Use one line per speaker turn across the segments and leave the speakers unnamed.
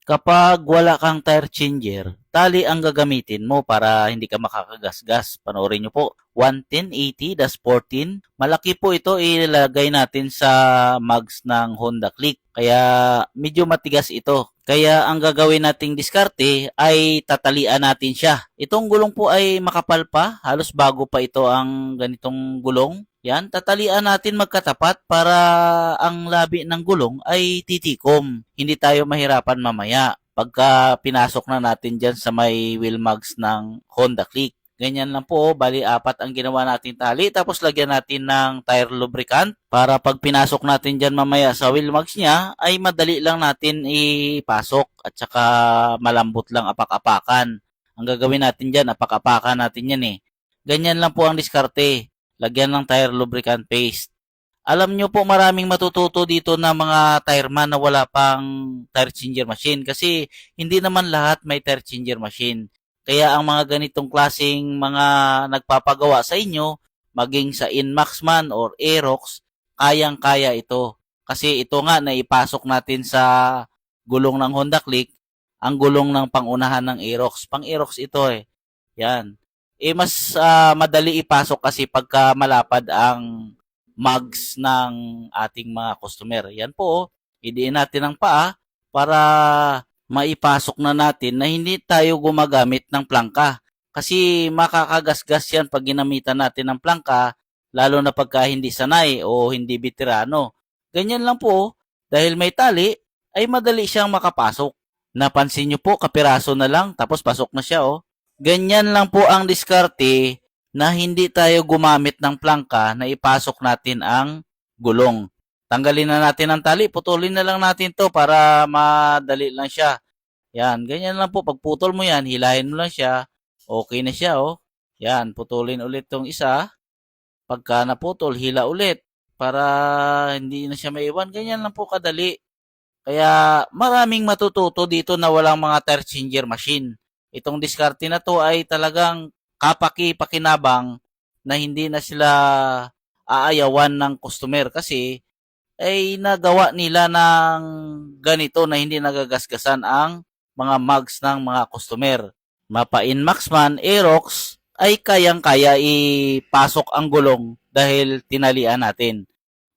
Kapag wala kang tire changer, tali ang gagamitin mo para hindi ka makakagasgas. Panoorin nyo po. 11080-14. Malaki po ito, ilalagay natin sa mugs ng Honda Click. Kaya medyo matigas ito. Kaya ang gagawin nating diskarte ay tatalian natin siya. Itong gulong po ay makapal pa, halos bago pa ito ang ganitong gulong. Yan, tatalian natin magkatapat para ang labi ng gulong ay titikom. Hindi tayo mahirapan mamaya pagka pinasok na natin dyan sa may wheel mugs ng Honda Click. Ganyan lang po, bali apat ang ginawa natin tali, tapos lagyan natin ng tire lubricant para pag pinasok natin dyan mamaya sa wheel mugs niya, ay madali lang natin ipasok at saka malambot lang apak-apakan. Ang gagawin natin dyan, apak-apakan natin yan eh. Ganyan lang po ang diskarte. Lagyan ng tire lubricant paste. Alam nyo po maraming matututo dito na mga tireman na wala pang tire changer machine kasi hindi naman lahat may tire changer machine. Kaya ang mga ganitong klaseng mga nagpapagawa sa inyo, maging sa Inmax man or Aerox, kayang-kaya ito. Kasi ito nga naipasok natin sa gulong ng Honda Click, ang gulong ng pangunahan ng Aerox. Pang Aerox ito eh. Yan. Mas madali ipasok kasi pagka malapad ang mugs ng ating mga customer. Yan po, idiin natin ang paa para maipasok na natin na hindi tayo gumagamit ng plangka. Kasi makakagasgas yan pag ginamitan natin ng plangka, lalo na pagka hindi sanay o hindi veterano. Ganyan lang po, dahil may tali, ay madali siyang makapasok. Napansin nyo po, kapiraso na lang, tapos pasok na siya, oh. Ganyan lang po ang diskarte na hindi tayo gumamit ng plangka na ipasok natin ang gulong. Tanggalin na natin ang tali, putulin na lang natin to para madali lang siya. Yan, ganyan lang po. Pag putol mo yan, hilahin mo lang siya. Okay na siya, oh. Yan, putulin ulit tong isa. Pagka naputol, hila ulit para hindi na siya maiwan. Ganyan lang po kadali. Kaya maraming matututo dito na walang mga tire changer machine. Itong diskarte na to ay talagang kapaki-pakinabang na hindi na sila aayawan ng customer kasi ay nagawa nila ng ganito na hindi nagagasgasan ang mga mugs ng mga customer. Mapa Inmax man, Aerox ay kayang-kaya ipasok ang gulong dahil tinalian natin.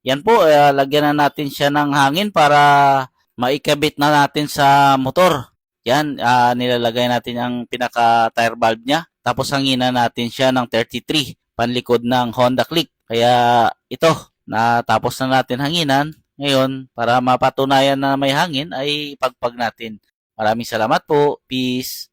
Yan po, lagyan na natin siya ng hangin para maikabit na natin sa motor. Yan, nilalagay natin ang pinaka-tire valve niya. Tapos hanginan natin siya ng 33, panlikod ng Honda Click. Kaya ito, natapos na natin hanginan. Ngayon, para mapatunayan na may hangin, ay ipagpag natin. Maraming salamat po. Peace.